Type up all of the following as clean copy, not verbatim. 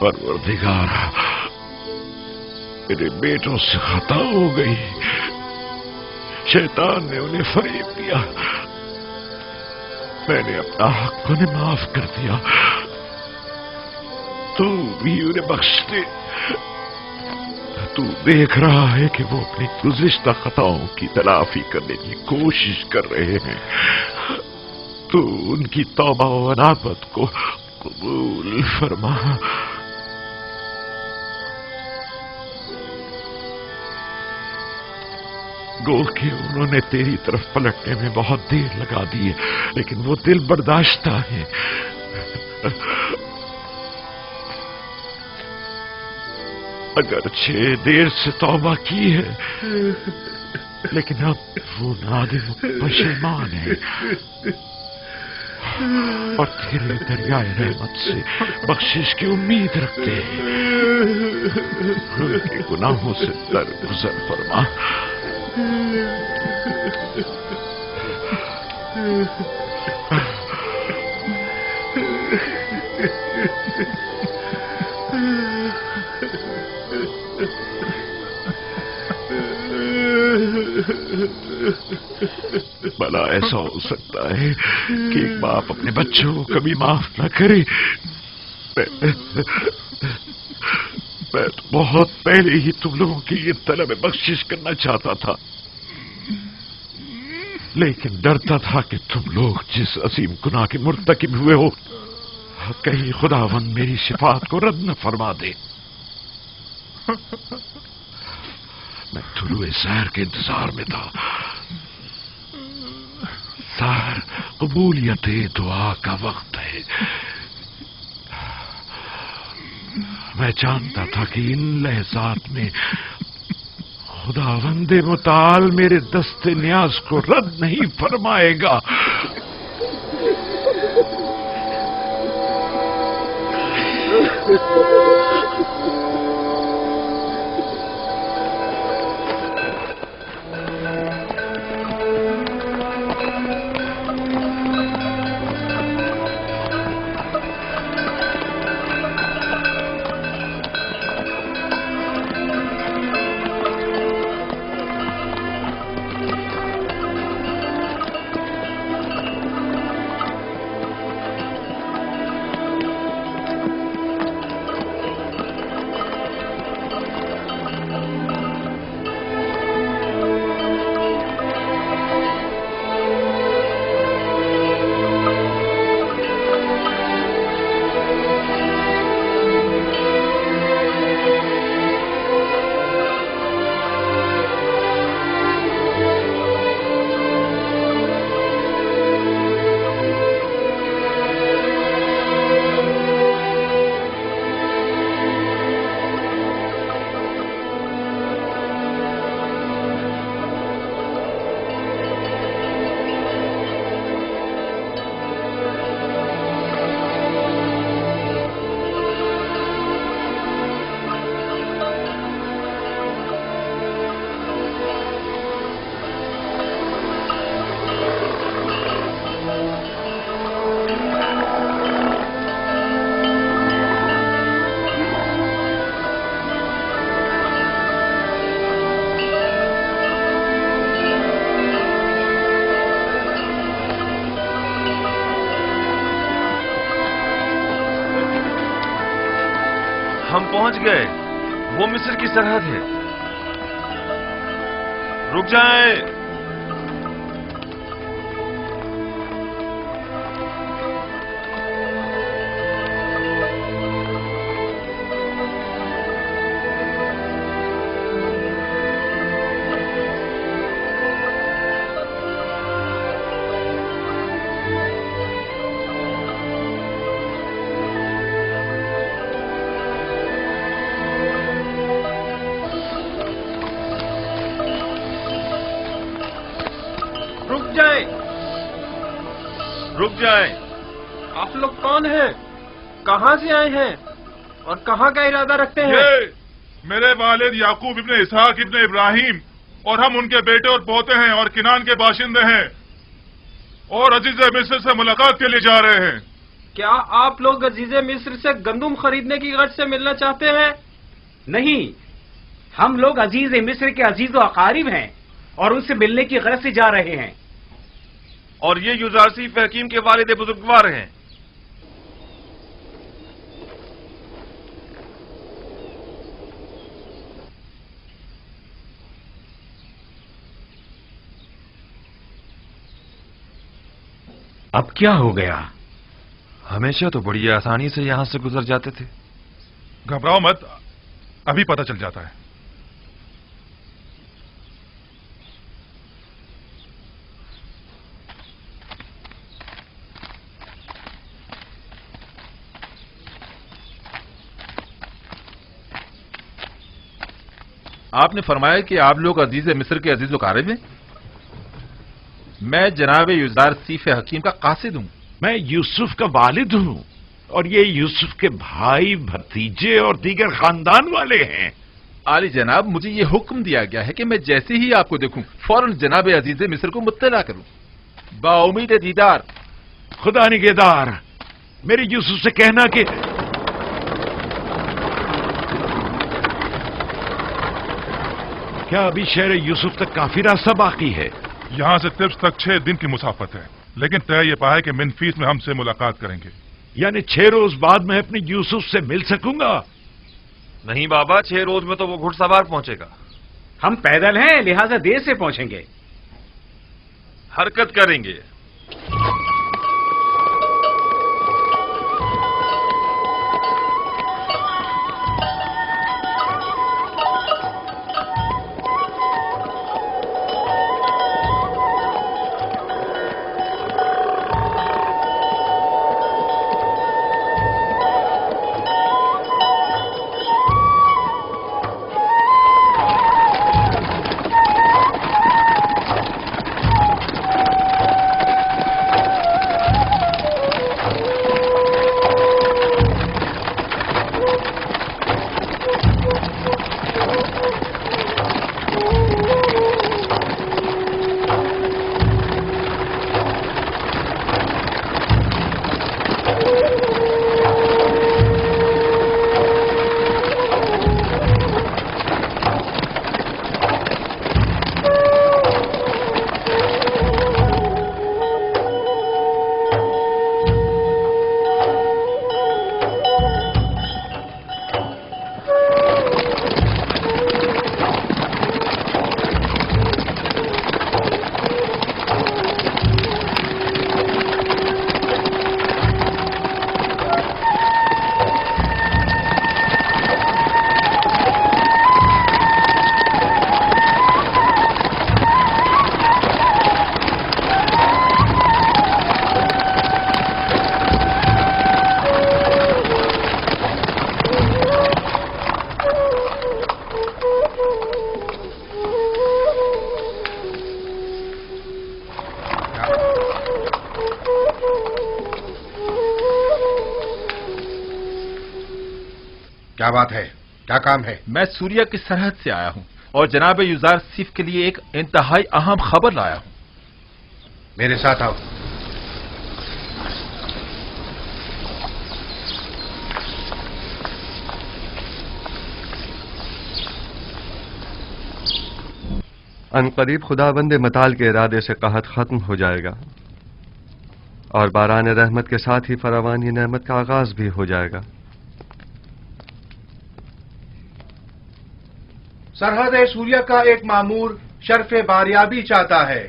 परवरदिगार, मेरे बेटों से खता हो गई। शैतान ने उन्हें फरेब दिया। मैंने अपना हक उन्हें माफ कर दिया। तू भी उन्हें बख्श दे। तू देख रहा है कि वो अपनी गुज़िश्ता खताओं की तलाफी करने की कोशिश कर रहे हैं। तू उनकी तौबा व अनाबत को कबूल फरमा। गो कि उन्होंने तेरी तरफ पलटने में बहुत देर लगा दी है, लेकिन वो दिल बर्दाश्ता है। अगरचे देर से तौबा की है, लेकिन अब वो नादिम पशेमान है और तेरे दरियाए रहमत से बख्शिश की उम्मीद रखते हैं। उनके गुनाहों से दरगुजर फरमा। भला ऐसा हो सकता है कि एक बाप अपने बच्चों को कभी माफ न करे? मैं तो बहुत पहले ही तुम लोगों की ये तलब बख्शिश करना चाहता था, लेकिन डरता था कि तुम लोग जिस असीम गुनाह के मुर्तकिब हुए हो, कहीं खुदावंद मेरी शिफात को रद्द न फरमा दे। मैं तुलुए सहर के इंतजार में था। सहर कबूलियत दुआ का वक्त है। मैं जानता था कि इन लहजात में खुदावंदे मुताल मेरे दस्ते न्याज को रद्द नहीं फरमाएगा। हम पहुंच गए। वो मिस्र की सरहद है। रुक जाएं। रुक जाएं। आप लोग कौन हैं? कहां से आए हैं और कहां का इरादा रखते हैं? ये मेरे वालिद याकूब इब्ने इसहाक इब्ने इब्राहिम और हम उनके बेटे और पोते हैं और किनान के बाशिंदे हैं और अजीज मिस्र से मुलाकात के लिए जा रहे हैं। क्या आप लोग अजीज़े मिस्र से गंदुम खरीदने की गर्ज से मिलना चाहते हैं? नहीं, हम लोग अजीज मिस्र के अजीज व अकारिब हैं और उनसे मिलने की गर्ज से जा रहे हैं। और ये युजारसीफ हकीम के वालिद बुजुर्गवार हैं। अब क्या हो गया? हमेशा तो बड़ी आसानी से यहां से गुजर जाते थे। घबराओ मत, अभी पता चल जाता है। आपने फरमाया कि आप लोग अजीज मिस्र के अजीज व हैं। मैं जनाब युजार सीफ हकीम का कासिद हूं। मैं यूसुफ का वालिद हूं और ये यूसुफ के भाई, भतीजे और दीगर खानदान वाले हैं। आली जनाब, मुझे ये हुक्म दिया गया है कि मैं जैसे ही आपको देखूं फौरन जनाब अजीज मिस्र को मुत्तला करूं। बाउमीद दीदार। खुदा निगहदार, मेरी यूसुफ से कहना कि क्या अभी शहर यूसुफ तक काफी रास्ता बाकी है? यहाँ से तिब्स तक 6 दिन की मुसाफत है, लेकिन तय ये पाया कि मिनफीस में हमसे मुलाकात करेंगे। यानी 6 रोज बाद मैं अपनी यूसुफ से मिल सकूंगा? नहीं बाबा, 6 रोज में तो वो घुड़सवार पहुंचेगा। हम पैदल हैं, लिहाजा देर से पहुंचेंगे। हरकत करेंगे। क्या बात है? क्या काम है? मैं सूरिया की सरहद से आया हूं और जनाब युजार सीफ के लिए एक इंतहाई अहम खबर लाया हूं। मेरे साथ आओ। अनकरीब खुदाबंद मताल के इरादे से कहत खत्म हो जाएगा और बारान रहमत के साथ ही फरावानी नेमत का आगाज भी हो जाएगा। सरहद सूर्या का एक मामूर शर्फ बारियाबी चाहता है।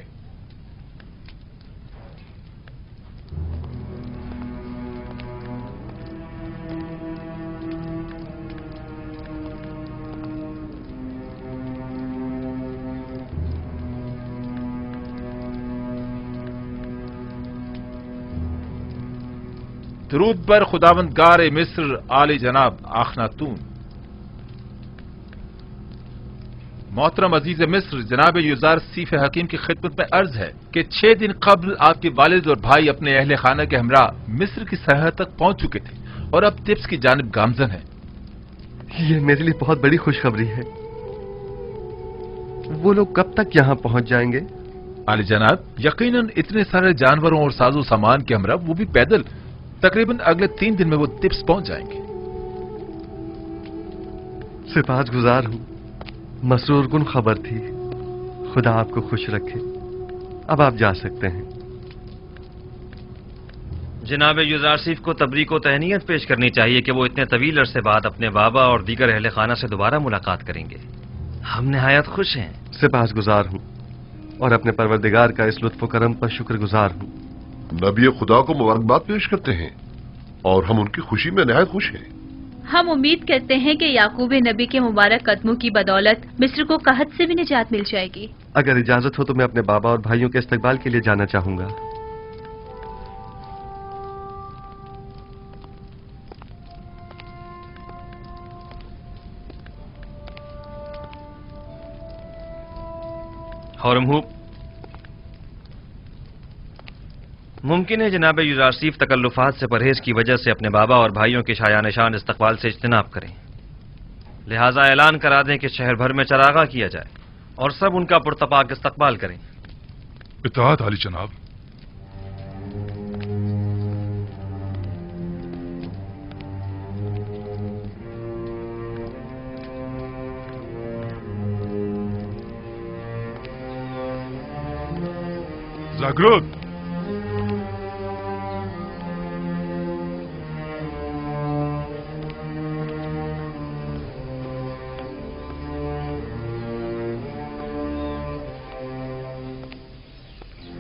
दरूद पर खुदावंद गार मिस्र आली जनाब आखनातून। मोहतरम अजीज मिस्र जनाब युजार सीफ हकीम की खिदमत में अर्ज है कि 6 दिन कबल आपके वालिद और भाई अपने अहले खाना के हमरा मिस्र की सरहद तक पहुंच चुके थे और अब तिब्स की जानिब गामजन है। ये मेरे लिए बहुत बड़ी खुशखबरी है। वो लोग कब तक यहां पहुंच जाएंगे? आली जनाब, यकीनन इतने सारे जानवरों और साजो सामान के हमरा, वो भी पैदल, तकरीबन अगले 3 दिन में वो तिब्स पहुंच जाएंगे। सिपाहगुजार हूं, मसरूर कुन खबर थी। खुदा आपको खुश रखे। अब आप जा सकते हैं। जनाब युजारसीफ को तबरीक को तहनीयत पेश करनी चाहिए कि वो इतने तवील अरसे बाद अपने बाबा और दीगर अहले खाना से दोबारा मुलाकात करेंगे। हम निहायत खुश हैं। सिपाहगुजार हूं और अपने परवरदिगार का इस लुत्फ करम पर शुक्रगुजार हूं। नबी खुदा को मुबारकबाद पेश करते हैं और हम उनकी खुशी में निहायत खुश हैं। हम उम्मीद करते हैं कि याकूब नबी के मुबारक कदमों की बदौलत मिस्र को कहत से भी निजात मिल जाएगी। अगर इजाजत हो तो मैं अपने बाबा और भाइयों के इस्तकबाल के लिए जाना चाहूंगा। हौरमहूब, मुमकिन है जनाब युजारसीफ तकल्लुफात से परहेज की वजह से अपने बाबा और भाइयों के शाया निशान इस्तकबाल से इज्तिनाब करें। लिहाजा ऐलान करा दें कि शहर भर में चरागा किया जाए और सब उनका पुरतपाक इस्तकबाल करें। इत्तेहाद आली जनाब। जागरूक।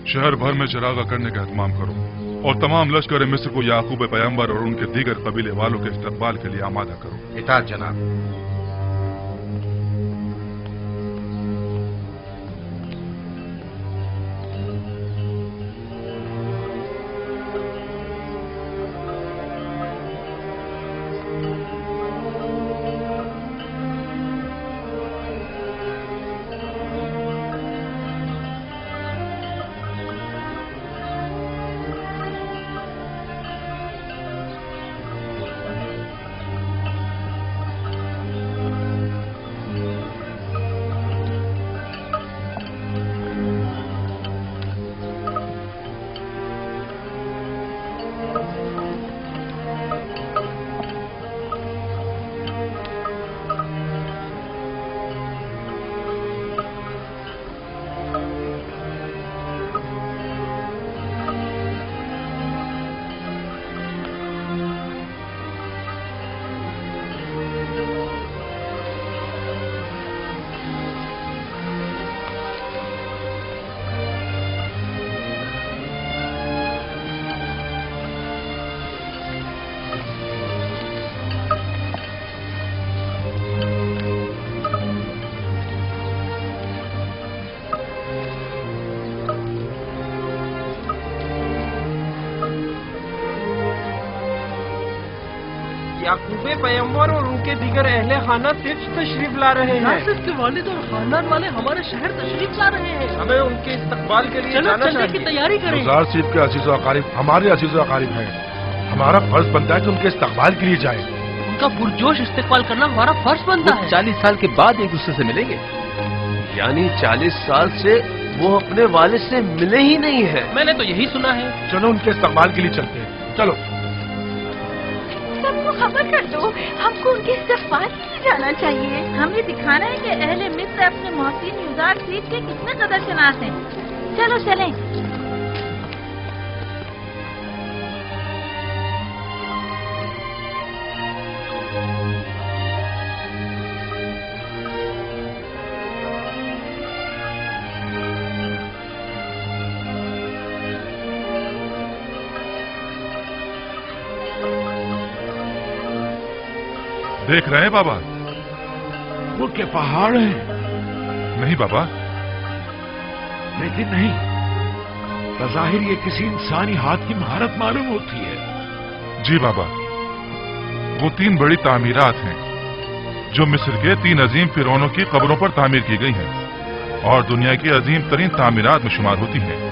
शहर भर में चरागा करने का एहतमाम करो और तमाम लश्कर मिस्र को याकूब पैगंबर और उनके दीगर कबीले वालों के इस्तकबाल के लिए आमादा करो। इताअत जनाब। याकूब पैगंबर और उनके दीगर अहले खाना तिब्स तशरीफ ला रहे हैं। नासिर के वालिद और खानदान वाले हमारे शहर तशरीफ ला रहे हैं। हमें उनके इस्तकबाल के लिए जाना चलने की तैयारी करें। युजारसीफ के अजीज़ व अकारीब हमारे अजीज़ व अकारीब हैं। हमारा फर्ज बनता है कि उनके इस्तकबाल के लिए जाएं। उनका पुरजोश इस्तकबाल करना हमारा फर्ज बनता है। 40 साल के बाद एक दूसरे से मिलेंगे। यानी 40 साल से वो अपने वालिद से मिले ही नहीं है। मैंने तो यही सुना है। चलो उनके इस्तकबाल के लिए चलते हैं। चलो सबको खबर कर दो, हमको उनके इस्तकबाल के लिए जाना चाहिए। हमें दिखाना है कि अहले मिस्र अपने मोहसिन युजारसीफ के कितने कदर शनास हैं। चलो चलें। देख रहे हैं बाबा? वो क्या पहाड़ है? नहीं बाबा। लेकिन नहीं, बज़ाहिर ये किसी इंसानी हाथ की महारत मालूम होती है। जी बाबा, वो 3 बड़ी तामीरात हैं जो मिस्र के 3 अजीम फिरौनों की कब्रों पर तामीर की गई हैं और दुनिया की अजीम तरीन तामीरात में शुमार होती हैं।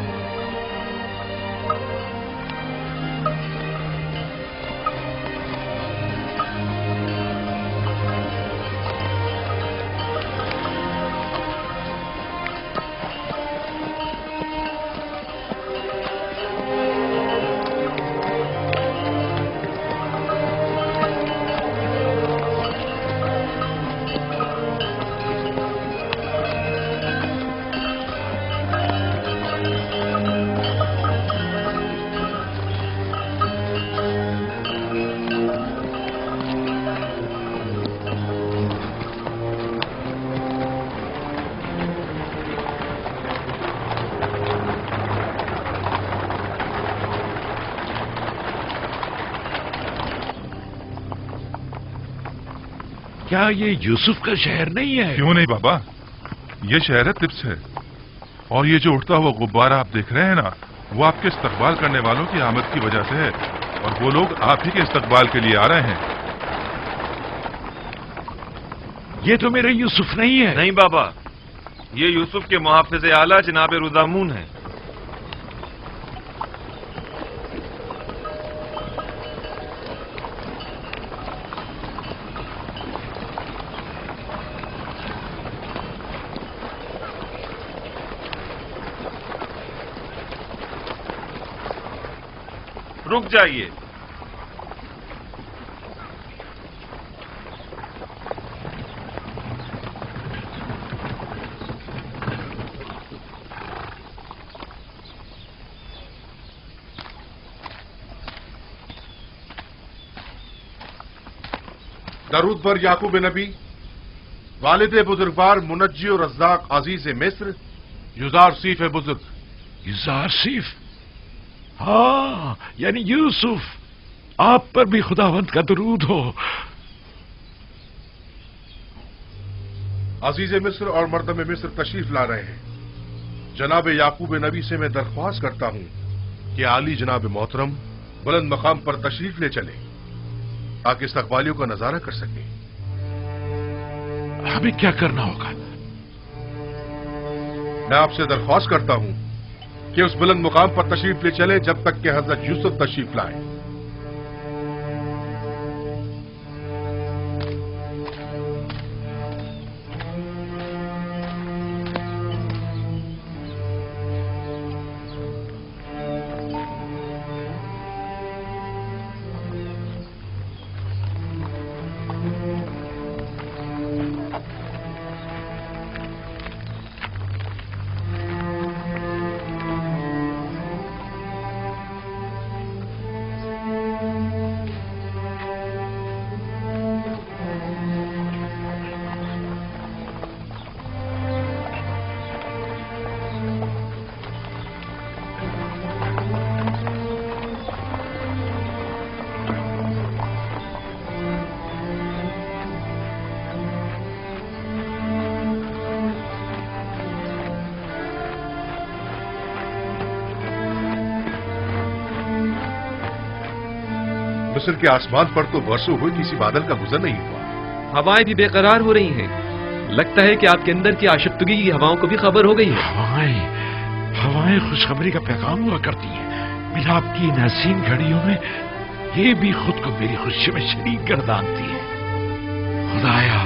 क्या ये यूसुफ का शहर नहीं है? क्यों नहीं बाबा, ये शहर है तिब्स है। और ये जो उठता हुआ गुब्बारा आप देख रहे हैं ना, वो आपके इस्तकबाल करने वालों की आमद की वजह से है, और वो लोग आप ही के इस्तकबाल के लिए आ रहे हैं। ये तो मेरा यूसुफ नहीं है। नहीं बाबा, ये यूसुफ के मुहाफिज आला जनाब रुदामून है। रुक जाइए। दरूद पर याकूब नबी, वालिद बुजुर्गवार मुनज्जी और रज़्ज़ाक अजीज मिस्र, युजार सीफ बुजुर्ग। युजार सीफ? हाँ, यानी यूसुफ, आप पर भी खुदावंत का दरूद हो। अजीज मिस्र और मर्दम मिस्र तशरीफ ला रहे हैं। जनाब याकूब नबी से मैं दरख्वास्त करता हूं कि आली जनाब मोहतरम बुलंद मकाम पर तशरीफ ले चले ताकि इस्तकबालियों का नजारा कर सके। हमें क्या करना होगा? मैं आपसे दरख्वास्त करता हूं कि उस बुलंद मुकाम पर तशरीफ ले चले जब तक कि हजरत यूसुफ तशरीफ लाए। मिस्र के आसमान पर तो बरसों हुए किसी बादल का गुजर नहीं हुआ। हवाएं भी बेकरार हो रही हैं। लगता है कि आपके अंदर की आशिफ्तगी की हवाओं को भी खबर हो गई है। हवाएं खुशखबरी का पैगाम हुआ करती हैं। मिलाप की इन हसीन घड़ियों में ये भी खुद को मेरी खुशी में शरीक गर्दानती है। खुदाया,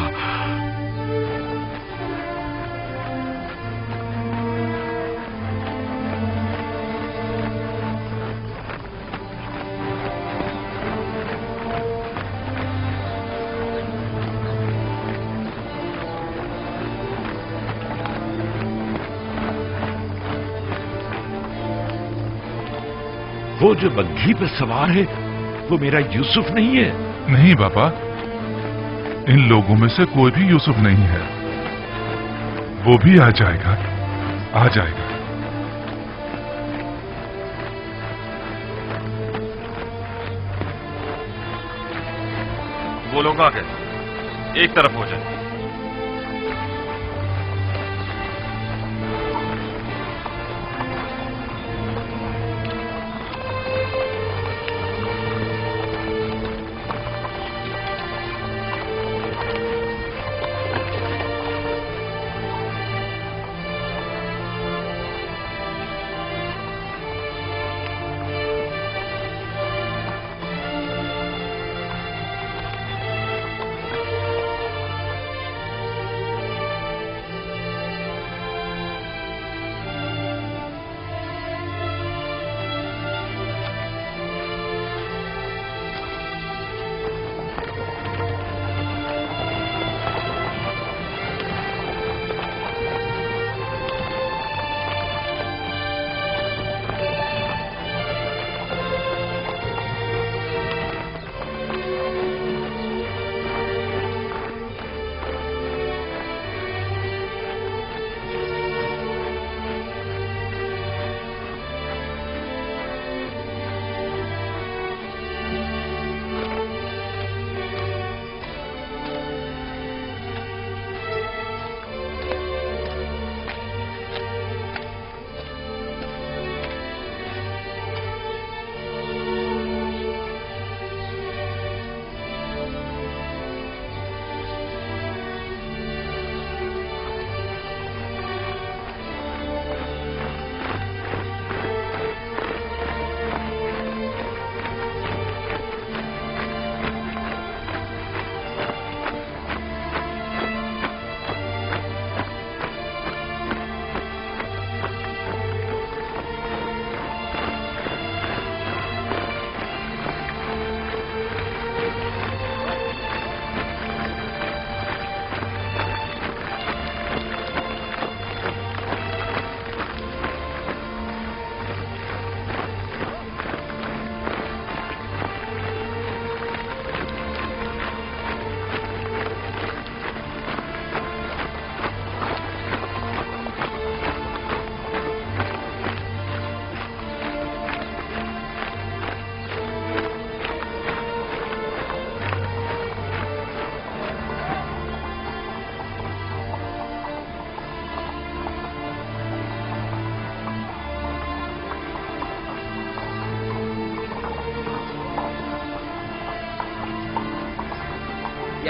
वो जो बग्घी पर सवार है वो मेरा यूसुफ नहीं है। नहीं बाबा, इन लोगों में से कोई भी यूसुफ नहीं है। वो भी आ जाएगा, आ जाएगा। वो लोग आ गए, एक तरफ हो जाए।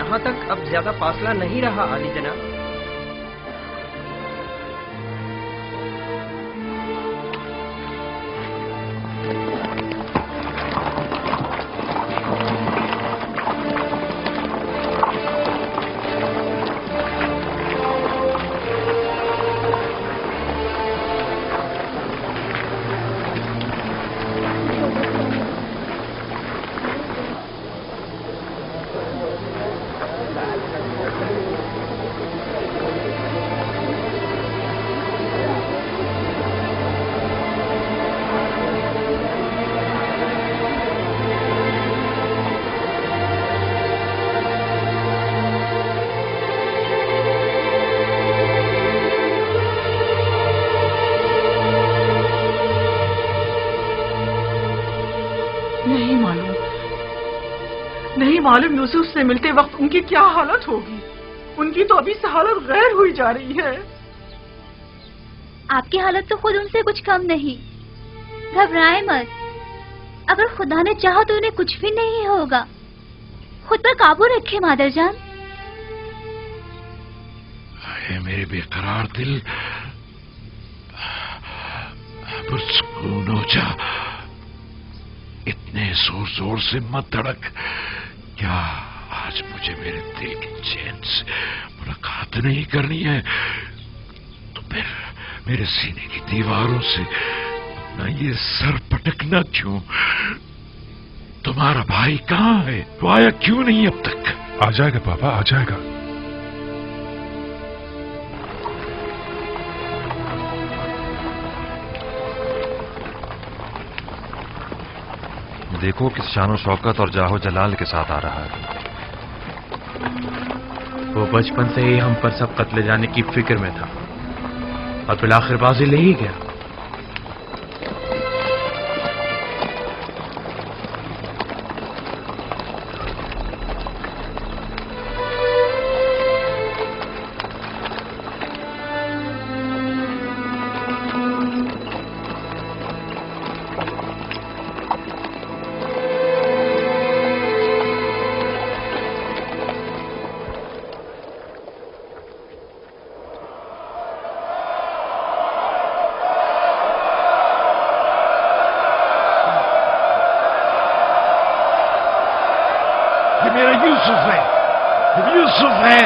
यहाँ तक अब ज्यादा फासला नहीं रहा आली जनाब। नहीं मालूम यूसुफ से मिलते वक्त उनकी क्या हालत होगी। उनकी तो अभी से हालत गैर हुई जा रही है। आपकी हालत तो खुद उनसे कुछ कम नहीं। घबराए मत, अगर खुदा ने चाहा तो उन्हें कुछ भी नहीं होगा। खुद पर काबू रखे मादरजान। मेरे बेकरार दिल, पुरसकून हो जा। इतने जोर जोर से मत धड़क। क्या आज मुझे मेरे दिल के चैन से मुलाकात नहीं करनी है तो फिर मेरे सीने की दीवारों से ना ये सर पटकना क्यों? तुम्हारा भाई कहाँ है? वो आया क्यों नहीं अब तक? आ जाएगा पापा, आ जाएगा। देखो किस शानो शौकत और जाहो जलाल के साथ आ रहा है। वो बचपन से ही हम पर सब कत्ले जाने की फिक्र में था और फिर आखिर बाजी ले ही गया। मेरा यूसुफ है, यूसुफ है।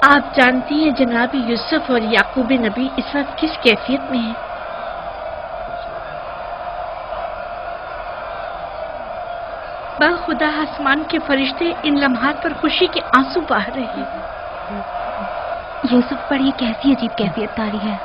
आप जानती हैं जनाब यूसुफ और याकूब नबी इस वक्त किस कैफियत में हैं? खुदा आसमान के फरिश्ते इन लम्हात पर खुशी के आंसू बहा रहे हैं। यूसुफ पर ये कैसी अजीब कैफियत तारी है।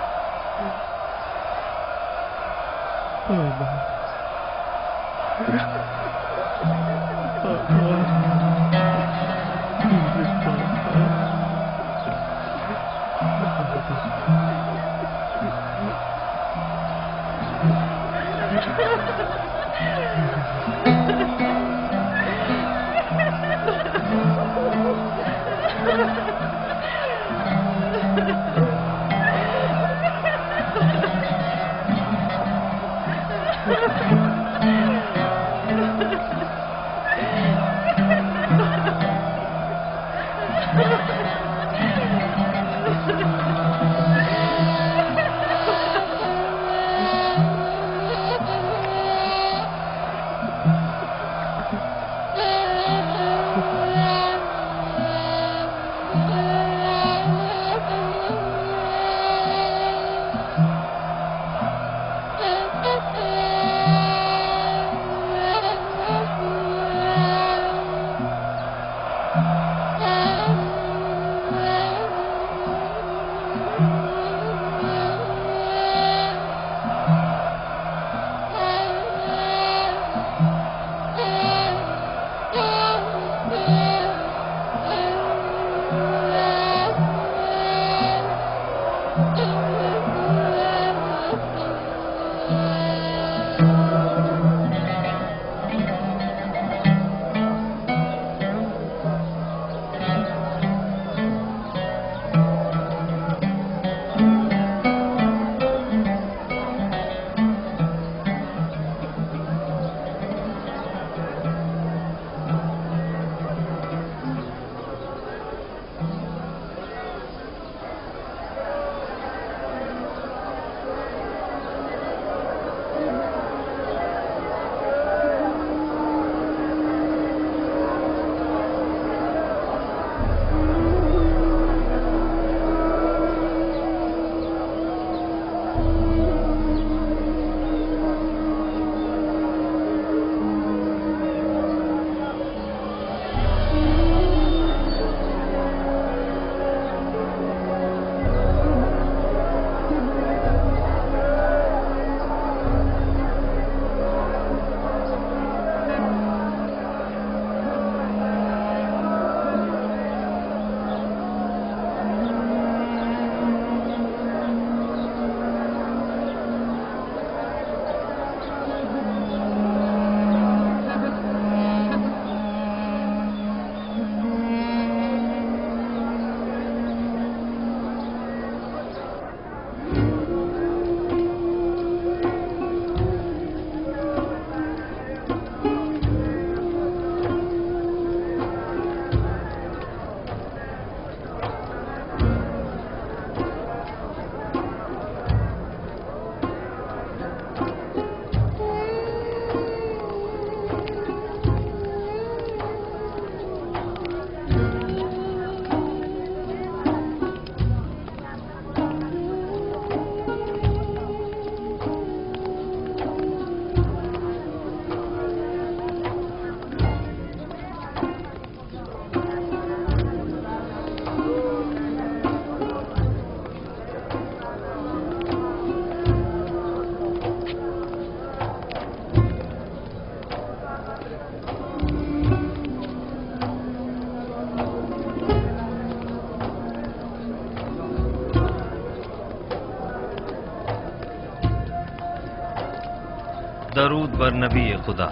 दरूद बर नबी खुदा।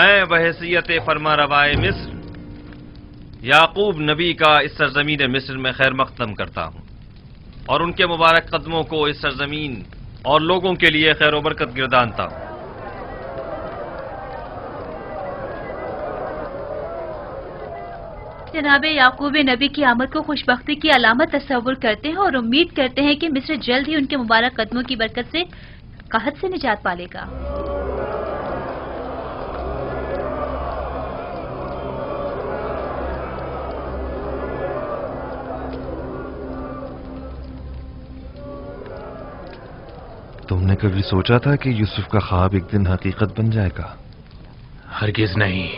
मैं बहैसियत फरमा रवाए मिस्र याकूब नबी का इस सरजमीन मिस्र में खैर मकदम करता हूं और उनके मुबारक कदमों को इस सरजमीन और लोगों के लिए खैर व बरकत गिरदानता हूं। जनाब याकूब नबी की आमद को खुशबख्ती की अलामत तस्वुर करते हैं और उम्मीद करते हैं कि मिस्र जल्द ही उनके मुबारक कदमों की बरकत से कहत से निजात पालेगा। तुमने कभी सोचा था कि यूसुफ का ख्वाब एक दिन हकीकत बन जाएगा? हरगिज नहीं।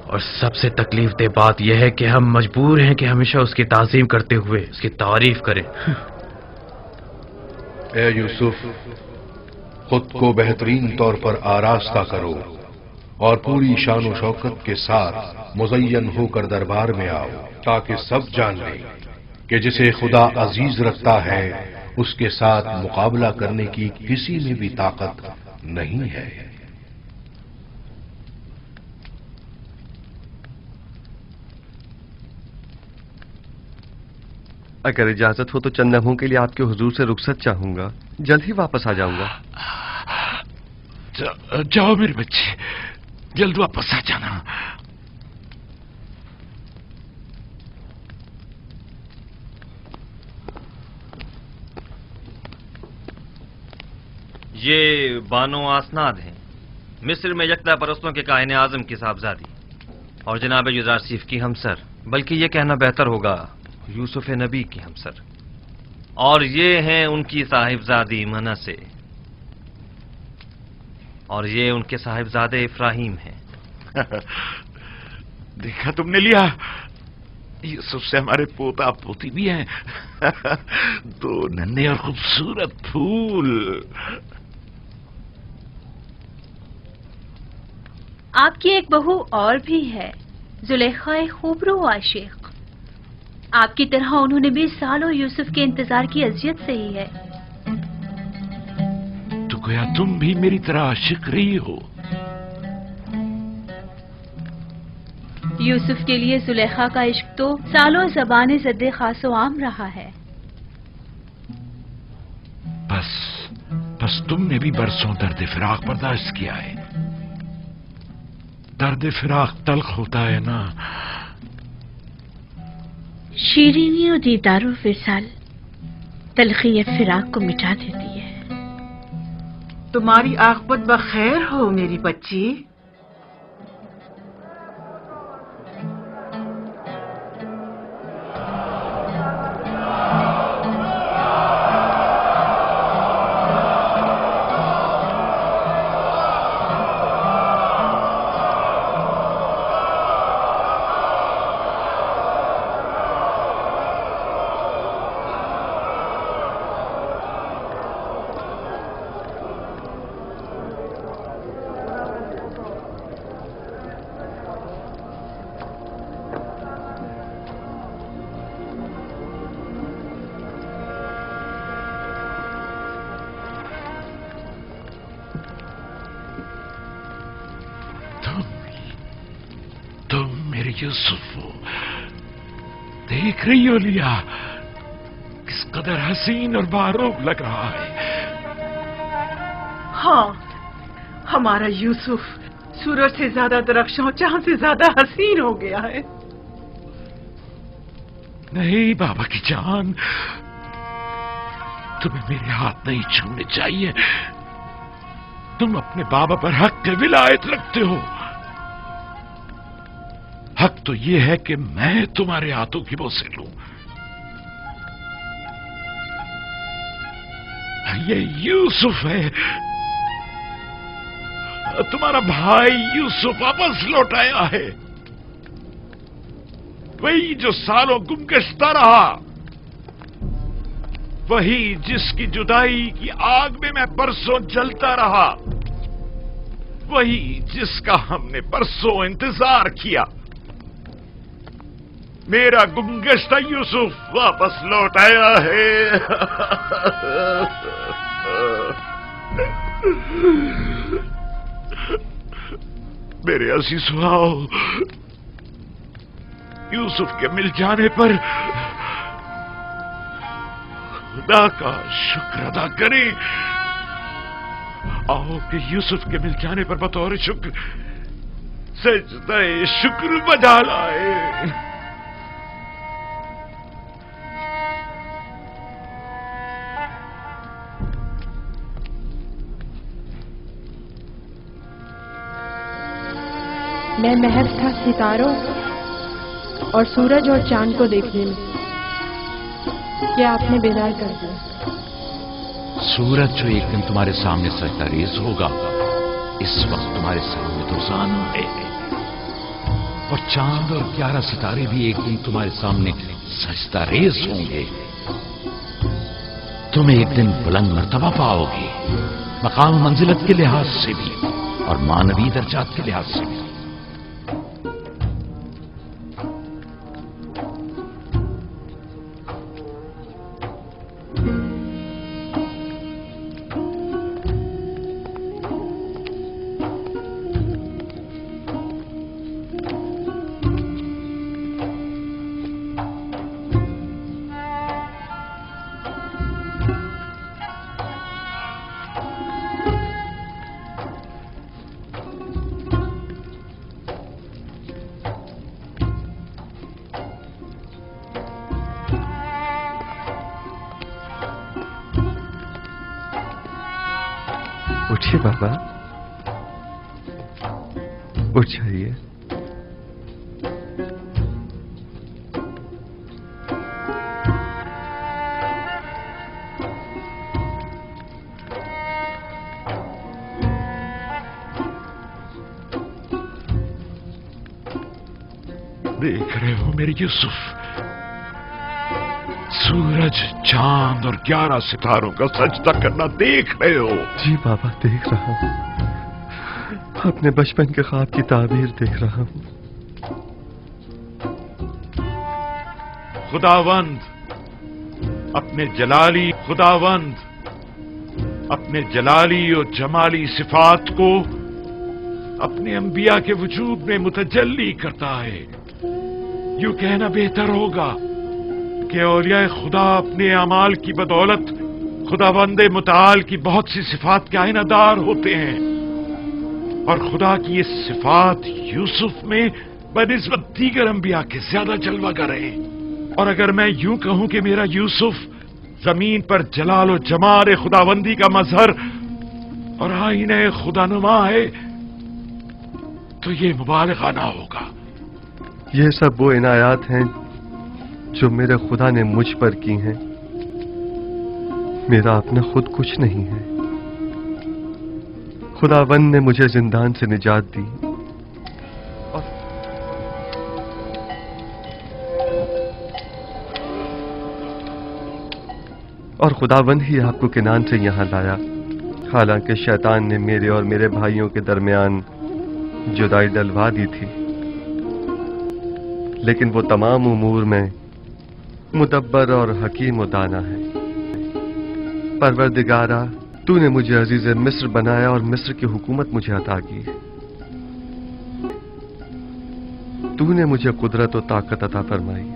और सबसे तकलीफ दे बात यह है कि हम मजबूर हैं कि हमेशा उसकी ताज़ीम करते हुए उसकी तारीफ करें। ए यूसुफ, खुद को बेहतरीन तौर पर आरास्ता करो और पूरी शान शौकत के साथ मुज़य्यन होकर दरबार में आओ, ताकि सब जान लें कि जिसे खुदा अजीज रखता है उसके साथ मुकाबला करने की किसी में भी ताकत नहीं है। अगर इजाजत हो तो चंद लम्हों के लिए आपके हुजूर से रुखसत चाहूंगा, जल्द ही वापस आ जाऊंगा। जाओ मेरे बच्चे, जल्द वापस आ जाना। ये बानो आसनाद हैं, मिस्र में यकता परस्तों के काहिन आजम की साहबजादी और जनाब युजारसीफ की हमसर, बल्कि ये कहना बेहतर होगा यूसुफ नबी की हमसर, और ये हैं उनकी साहिबजादी मनसे, और ये उनके साहिबजादे इफ्राहिम हैं। देखा तुमने लिया, यूसुफ से हमारे पोता पोती भी हैं। दो नन्हे और खूबसूरत फूल। आपकी एक बहू और भी है, जुलेखा खूबरू आशिक। आपकी तरह उन्होंने भी सालों यूसुफ के इंतजार की अजियत सही है। तो गोया तुम भी मेरी तरह आशिक रही हो। यूसुफ के लिए जुलेखा का इश्क तो सालों ज़बाने ज़द्दे खासो आम रहा है। बस तुमने भी बरसों दर्द फिराक बर्दाश्त किया है। दर्द फिराक तल्ख होता है ना। शीरीनी और दीदारो फिसाल तलखी फिराक को मिटा देती है। तुम्हारी आखबत बखैर हो मेरी बच्ची। यूसुफ, देख रही हो लिया किस कदर हसीन और बारूब लग रहा है। हाँ, हमारा यूसुफ सूरज से ज्यादा दरख्शां और चांद से ज्यादा हसीन हो गया है। नहीं बाबा की जान, तुम्हें मेरे हाथ नहीं छूने चाहिए। तुम अपने बाबा पर हक के विलायत रखते हो। हक तो यह है कि मैं तुम्हारे हाथों की बोसे लूं। ये यूसुफ है, तुम्हारा भाई यूसुफ वापस लौट आया है। वही जो सालों गुमगश्ता रहा, वही जिसकी जुदाई की आग में मैं परसों जलता रहा, वही जिसका हमने परसों इंतजार किया। मेरा गुमगश्ता यूसुफ वापस लौट आया है। मेरे अजीज सुहाओ, यूसुफ के मिल जाने पर खुदा का शुक्र अदा करें। आओ कि यूसुफ के मिल जाने पर बतौर शुक्र सजदे शुक्र बजा लाए। मैं महज था सितारों और सूरज और चांद को देखने में, क्या आपने बेदार कर दिया। सूरज जो एक दिन तुम्हारे सामने सजदारेज होगा, इस वक्त तुम्हारे सामने तो जानो है, और चांद और 11 सितारे भी एक दिन तुम्हारे सामने सजदारेज होंगे। तुम एक दिन बुलंद मर्तबा पाओगे, मकाम मंजिलत के लिहाज से भी और मानवीय दर्जात के लिहाज से भी। उठिए बाबा, उठ जाइए। देख रहे हो मेरे यूसुफ, सूरज, चांद और 11 सितारों का सजदा करना देख रहे हो? जी बाबा, देख रहा हूं। अपने बचपन के ख्वाब की ताबीर देख रहा हूं। खुदावंद अपने जलाली और जमाली सिफात को अपने अंबिया के वजूद में मुतजल्ली करता है। यूं कहना बेहतर होगा कि औलिया खुदा अपने अमाल की बदौलत खुदावंद मुताल की बहुत सी सिफात के आइनादार होते हैं, और खुदा की ये सिफात यूसुफ में बनिस्बत दीगर अंबिया के ज्यादा जलवागर है। और अगर मैं यूं कहूं कि मेरा यूसुफ जमीन पर जलाल और जमाल खुदावंदी का मजहर और आईने खुदानुमा है, तो ये मुबालगा ना होगा। ये सब वो इनायात हैं जो मेरे खुदा ने मुझ पर की हैं। मेरा अपना खुद कुछ नहीं है। खुदावंद ने मुझे जिंदान से निजात दी और खुदावंद ही आपको किनान से यहां लाया। हालांकि शैतान ने मेरे और मेरे भाइयों के दरमियान जुदाई डलवा दी थी, लेकिन वो तमाम उमूर में मुदब्बर और हकीम और दाना है। परवरदिगारा, तूने मुझे अजीज मिस्र बनाया और मिस्र की हुकूमत मुझे अता की। तूने मुझे कुदरत और ताकत अता फरमाई।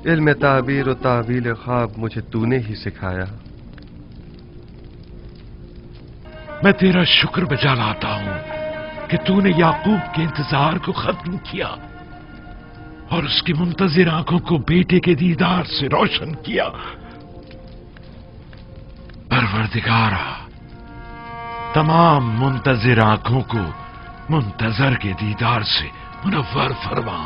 इल्म ताबीर और तावील ख्वाब मुझे तूने ही सिखाया। मैं तेरा शुक्र बजा लाता हूं कि तूने याकूब के इंतजार को खत्म किया और उसकी मुंतजिर आंखों को बेटे के दीदार से रोशन किया। परवरदिगारा, तमाम मुंतजिर आंखों को मुंतजर के दीदार से मुनव्वर फरमा।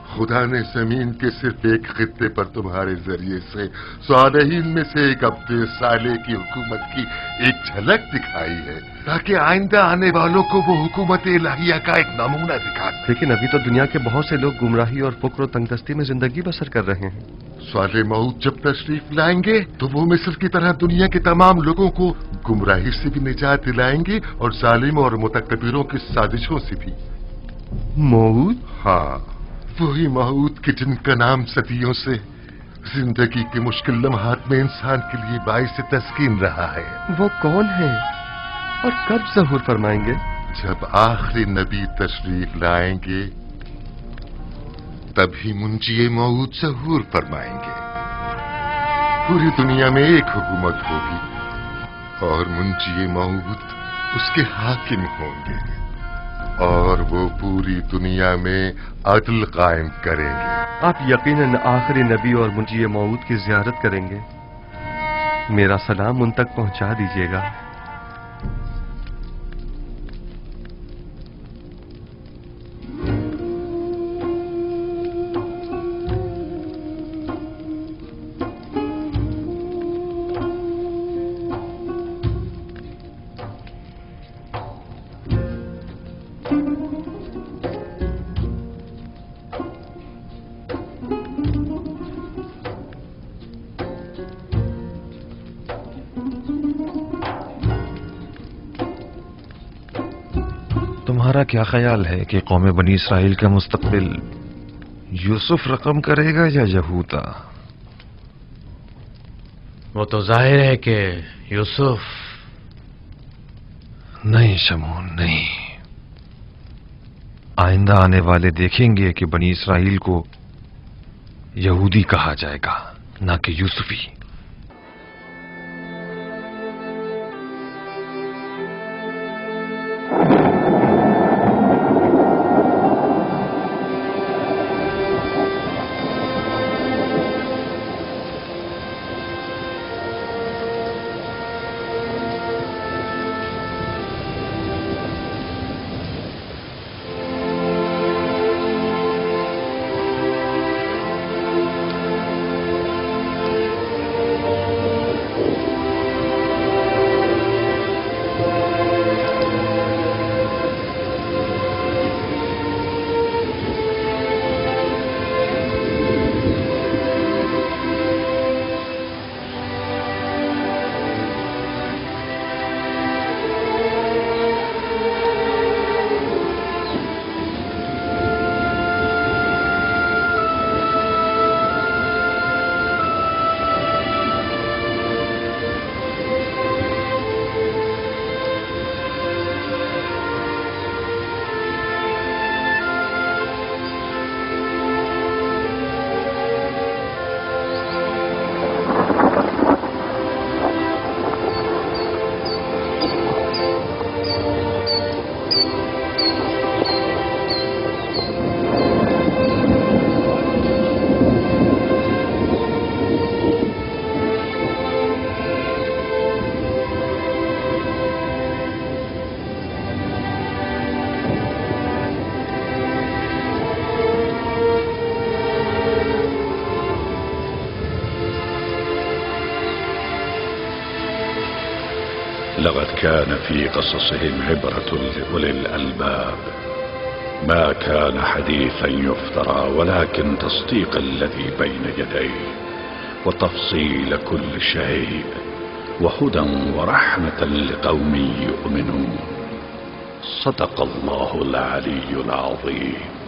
खुदा ने जमीन के सिर्फ एक खित्ते पर तुम्हारे जरिए से सालेहीन में से एक अब्दे साले की हुकूमत की एक झलक दिखाई है, ताकि आइंदा आने वालों को वो हुकूमत इलाहिया का एक नमूना दिखा। लेकिन अभी तो दुनिया के बहुत से लोग गुमराही और फुक्र और तंगदस्ती में जिंदगी बसर कर रहे हैं। साले मऊद जब तशरीफ लाएंगे तो वो मिस्र की तरह दुनिया के तमाम लोगों को गुमराही से भी निजात दिलाएंगे और जालिम और मुतकब्बिरों की साजिशों से भी। मऊद? हाँ, वही मऊद कि जिनका नाम सदियों से जिंदगी के मुश्किल लम्हात में इंसान के लिए बाइस तस्कीन रहा है। वो कौन है? और कब ज़हूर फरमाएंगे? जब आखिरी नबी तशरीफ लाएंगे तभी मुंजिए मऊद ज़हूर फरमाएंगे। पूरी दुनिया में एक हुकूमत होगी और मुंजिए मऊद उसके हाकिम होंगे और वो पूरी दुनिया में अदल कायम करेंगे। आप यकीनन आखिरी नबी और मुंजिए मऊद की ज़ियारत करेंगे। मेरा सलाम उन तक पहुंचा दीजिएगा। तुम्हारा क्या ख्याल है कि कौम बनी इसराइल का मुस्तकबिल यूसुफ रकम करेगा या यहूदा? वो तो जाहिर है कि यूसुफ। नहीं शमून, नहीं। आइंदा आने वाले देखेंगे कि बनी इसराइल को यहूदी कहा जाएगा, ना कि यूसुफी। لقد كان في قصصهم عبرة لأولي الألباب ما كان حديثا يفترى ولكن تصديق الذي بين يديه وتفصيل كل شيء وهدى ورحمة لقوم يؤمنون. صدق الله العلي العظيم.